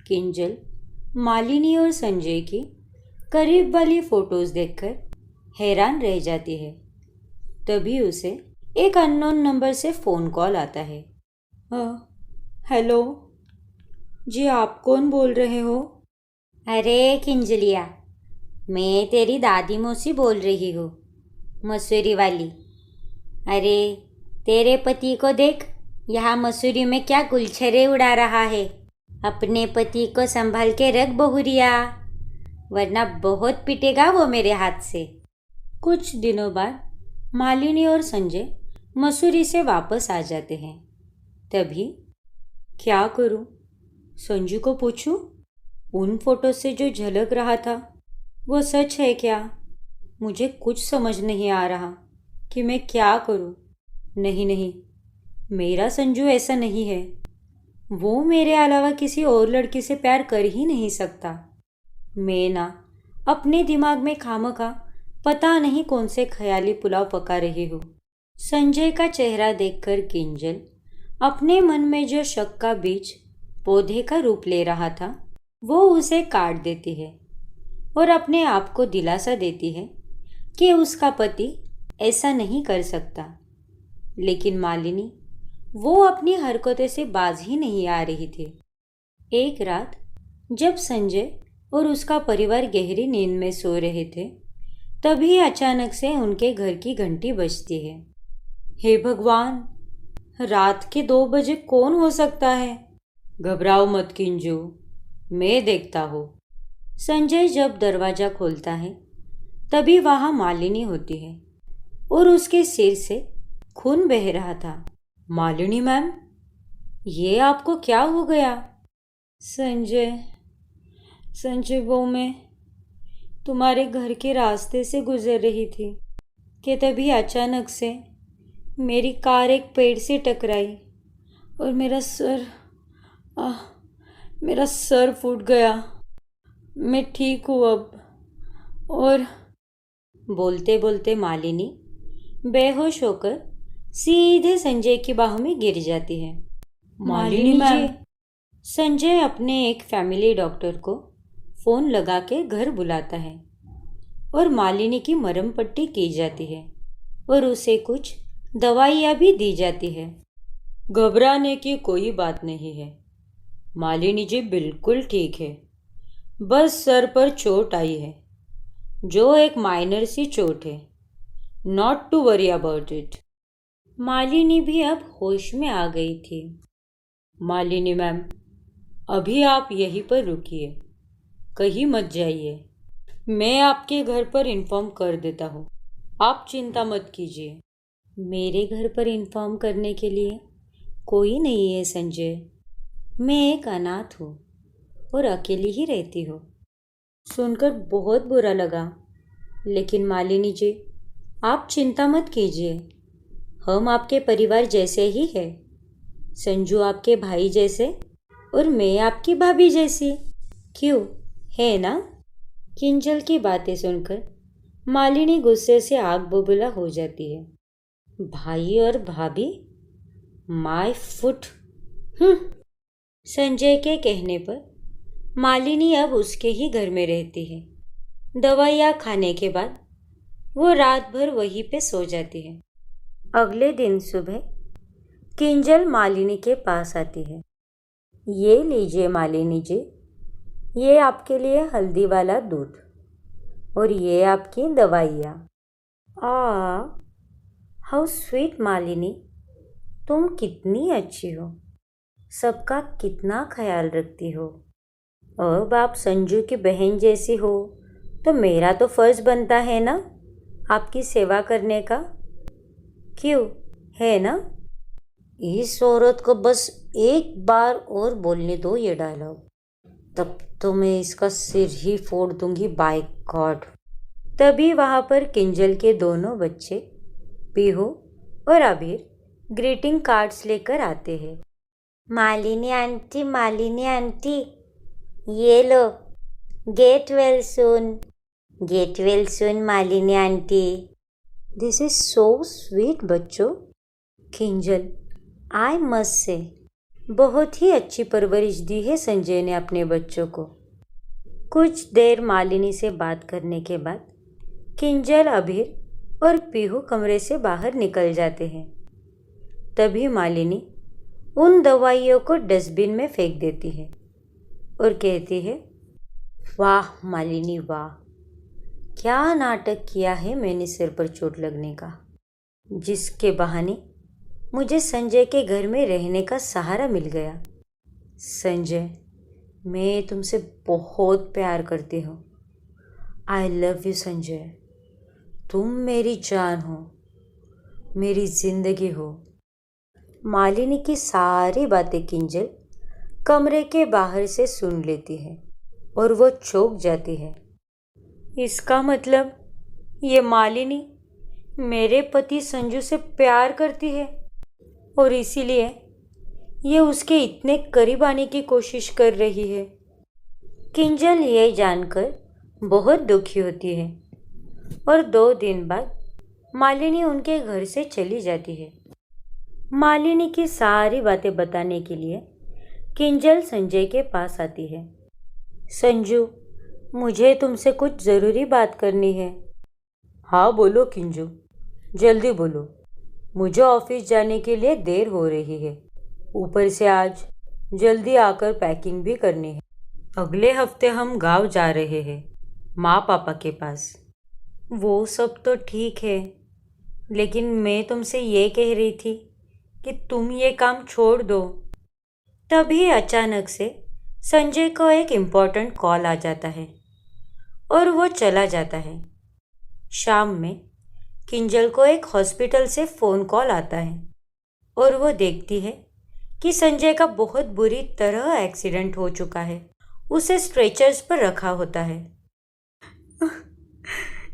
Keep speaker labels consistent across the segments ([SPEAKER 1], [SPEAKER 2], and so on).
[SPEAKER 1] किंजल मालिनी और संजय की करीब वाली फोटोज देखकर हैरान रह जाती है। तभी उसे एक अननोन नंबर से फ़ोन कॉल आता है। हेलो जी, आप कौन बोल रहे हो? अरे किंजलिया, मैं तेरी दादी मौसी बोल रही हूँ, मसूरी वाली। अरे तेरे पति को देख, यहाँ मसूरी में क्या गुलछरे उड़ा रहा है। अपने पति को संभाल के रख बहुरिया, वरना बहुत पिटेगा वो मेरे हाथ से। कुछ दिनों बाद मालिनी और संजय मसूरी से वापस आ जाते हैं। तभी क्या करूं? संजू को पूछूं, उन फोटो से जो झलक रहा था वो सच है क्या? मुझे कुछ समझ नहीं आ रहा कि मैं क्या करूं। नहीं नहीं, मेरा संजू ऐसा नहीं है। वो मेरे अलावा किसी और लड़की से प्यार कर ही नहीं सकता। मैं ना अपने दिमाग में खामखा पता नहीं कौन से ख्याली पुलाव पका रही हूँ। संजय का चेहरा देखकर किंजल अपने मन में जो शक का बीज पौधे का रूप ले रहा था वो उसे काट देती है और अपने आप को दिलासा देती है कि उसका पति ऐसा नहीं कर सकता। लेकिन मालिनी वो अपनी हरकतों से बाज ही नहीं आ रही थी। एक रात जब संजय और उसका परिवार गहरी नींद में सो रहे थे, तभी अचानक से उनके घर की घंटी बजती है। हे भगवान, रात के 2 बजे कौन हो सकता है? घबराओ मत किंजू, मैं देखता हूँ। संजय जब दरवाजा खोलता है तभी वहाँ मालिनी होती है और उसके सिर से खून बह रहा था। मालिनी मैम, ये आपको क्या हो गया? संजय संजय, वो मैं तुम्हारे घर के रास्ते से गुजर रही थी कि तभी अचानक से मेरी कार एक पेड़ से टकराई और मेरा सर फूट गया। मैं ठीक हूँ अब। और बोलते बोलते मालिनी बेहोश होकर सीधे संजय की बाहों में गिर जाती है। मालिनी मैम, संजय अपने एक फैमिली डॉक्टर को फ़ोन लगा के घर बुलाता है और मालिनी की मरहम पट्टी की जाती है और उसे कुछ दवाइयाँ भी दी जाती है। घबराने की कोई बात नहीं है, मालिनी जी बिल्कुल ठीक है। बस सर पर चोट आई है, जो एक माइनर सी चोट है। Not to worry about it. Malini भी अब होश में आ गई थी। मालिनी मैम, अभी आप यहीं पर रुकिए, कहीं मत जाइए। मैं आपके घर पर इन्फॉर्म कर देता हूँ, आप चिंता मत कीजिए। मेरे घर पर इन्फॉर्म करने के लिए कोई नहीं है संजय। मैं एक अनाथ हूँ और अकेली ही रहती हूँ। सुनकर बहुत बुरा लगा, लेकिन मालिनी जी आप चिंता मत कीजिए। हम आपके परिवार जैसे ही हैं। संजू आपके भाई जैसे और मैं आपकी भाभी जैसी। क्यों, है ना? किंजल की बातें सुनकर मालिनी गुस्से से आग बबूला हो जाती है। भाई और भाभी? My foot. संजय के कहने पर मालिनी अब उसके ही घर में रहती है। दवाइयाँ खाने के बाद वो रात भर वहीं पे सो जाती है। अगले दिन सुबह किंजल मालिनी के पास आती है। ये लीजिए मालिनी जी, ये आपके लिए हल्दी वाला दूध और ये आपकी दवाइयाँ। हाउ स्वीट मालिनी, तुम कितनी अच्छी हो, सबका कितना ख्याल रखती हो। अब आप संजू की बहन जैसी हो तो मेरा तो फर्ज बनता है ना आपकी सेवा करने का। क्यों, है ना? इस औरत को बस एक बार और बोलने दो ये डायलॉग, तब तो मैं इसका सिर ही फोड़ दूंगी, बाय गॉड। तभी वहाँ पर किंजल के दोनों बच्चे पीहू और अबीर ग्रीटिंग कार्ड्स लेकर आते हैं। मालिनी आंटी, ये लो, get well soon Malini aunty. This is so sweet बच्चों। किंजल, आई मस्ट से बहुत ही अच्छी परवरिश दी है संजय ने अपने बच्चों को। कुछ देर मालिनी से बात करने के बाद किंजल, अभीर और पीहू कमरे से बाहर निकल जाते हैं। तभी मालिनी उन दवाइयों को डस्टबिन में फेंक देती है और कहती है, वाह मालिनी वाह, क्या नाटक किया है मैंने सिर पर चोट लगने का, जिसके बहाने मुझे संजय के घर में रहने का सहारा मिल गया। संजय, मैं तुमसे बहुत प्यार करती हूँ। I love you Sanjay. तुम मेरी जान हो, मेरी जिंदगी हो। मालिनी की सारी बातें किंजल कमरे के बाहर से सुन लेती है और वो चौंक जाती है। इसका मतलब ये मालिनी मेरे पति संजू से प्यार करती है और इसीलिए ये उसके इतने करीब आने की कोशिश कर रही है। किंजल ये जानकर बहुत दुखी होती है और 2 दिन बाद मालिनी उनके घर से चली जाती है। मालिनी की सारी बातें बताने के लिए किंजल संजय के पास आती है। संजू, मुझे तुमसे कुछ ज़रूरी बात करनी है। हाँ बोलो किंजू, जल्दी बोलो। मुझे ऑफिस जाने के लिए देर हो रही है। ऊपर से आज जल्दी आकर पैकिंग भी करनी है। अगले हफ्ते हम गांव जा रहे हैं, माँ पापा के पास। वो सब तो ठीक है, लेकिन मैं तुमसे ये कह रही थी कि तुम ये काम छोड़ दो। तभी अचानक से संजय को एक इम्पोर्टेंट कॉल आ जाता है और वो चला जाता है। शाम में किंजल को एक हॉस्पिटल से फ़ोन कॉल आता है और वो देखती है कि संजय का बहुत बुरी तरह एक्सीडेंट हो चुका है। उसे स्ट्रेचर्स पर रखा होता है।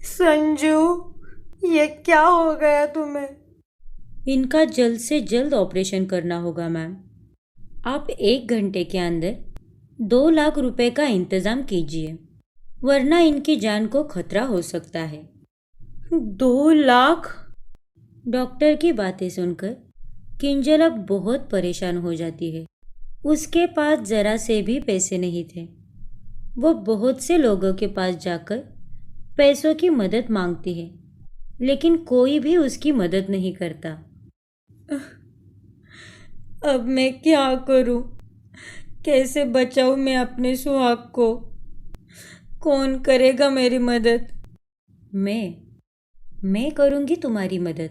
[SPEAKER 1] संजू, ये क्या हो गया तुम्हें? इनका जल्द से जल्द ऑपरेशन करना होगा मैम। आप 1 घंटे के अंदर 2 लाख रुपए का इंतज़ाम कीजिए, वरना इनकी जान को खतरा हो सकता है। 2 लाख? डॉक्टर की बातें सुनकर किंजल अब बहुत परेशान हो जाती है। उसके पास ज़रा से भी पैसे नहीं थे। वो बहुत से लोगों के पास जाकर पैसों की मदद मांगती है, लेकिन कोई भी उसकी मदद नहीं करता। अब मैं क्या करूं? कैसे बचाऊं मैं अपने सुहाग को? कौन करेगा मेरी मदद? मैं करूंगी तुम्हारी मदद।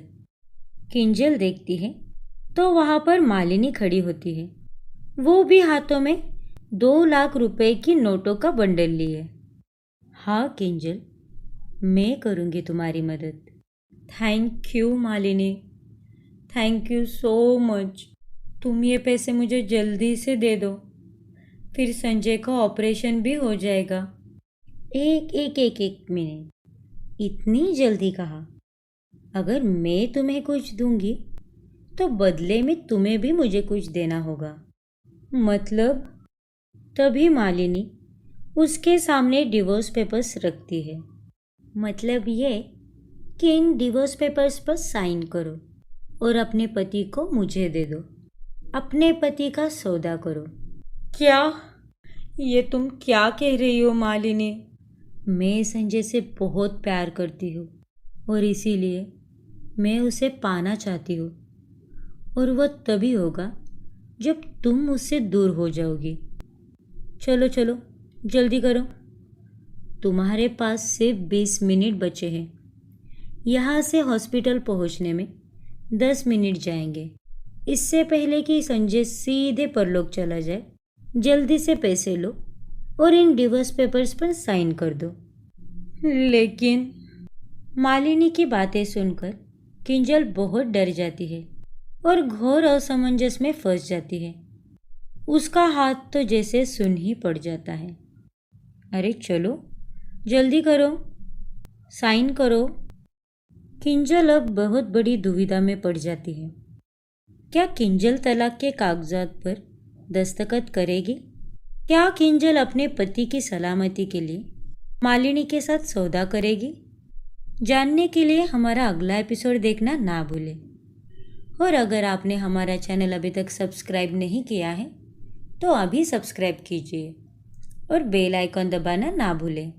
[SPEAKER 1] किंजल देखती है तो वहाँ पर मालिनी खड़ी होती है। वो भी हाथों में 2 लाख रुपए की नोटों का बंडल लिए। हाँ किंजल, मैं करूँगी तुम्हारी मदद। Thank you Malini, thank you so much. तुम ये पैसे मुझे जल्दी से दे दो, फिर संजय का ऑपरेशन भी हो जाएगा। एक मिनट, इतनी जल्दी कहा? अगर मैं तुम्हें कुछ दूंगी तो बदले में तुम्हें भी मुझे कुछ देना होगा। मतलब? तभी मालिनी उसके सामने डिवोर्स पेपर्स रखती है। मतलब ये कि इन डिवोर्स पेपर्स पर साइन करो और अपने पति को मुझे दे दो। अपने पति का सौदा करो। क्या? ये तुम क्या कह रही हो मालिनी? मैं संजय से बहुत प्यार करती हूँ और इसीलिए मैं उसे पाना चाहती हूँ, और वह तभी होगा जब तुम उससे दूर हो जाओगी। चलो चलो जल्दी करो, तुम्हारे पास सिर्फ 20 मिनट बचे हैं। यहाँ से हॉस्पिटल पहुँचने में 10 मिनट जाएंगे। इससे पहले कि संजय सीधे परलोक चला जाए, जल्दी से पैसे लो और इन डिवोर्स पेपर्स पर साइन कर दो। लेकिन मालिनी की बातें सुनकर किंजल बहुत डर जाती है और घोर असमंजस में फंस जाती है। उसका हाथ तो जैसे सुन ही पड़ जाता है। अरे चलो जल्दी करो, साइन करो। किंजल अब बहुत बड़ी दुविधा में पड़ जाती है। क्या किंजल तलाक के कागजात पर दस्तखत करेगी? क्या किंजल अपने पति की सलामती के लिए मालिनी के साथ सौदा करेगी? जानने के लिए हमारा अगला एपिसोड देखना ना भूलें। और अगर आपने हमारा चैनल अभी तक सब्सक्राइब नहीं किया है तो अभी सब्सक्राइब कीजिए और बेल आइकॉन दबाना ना भूलें।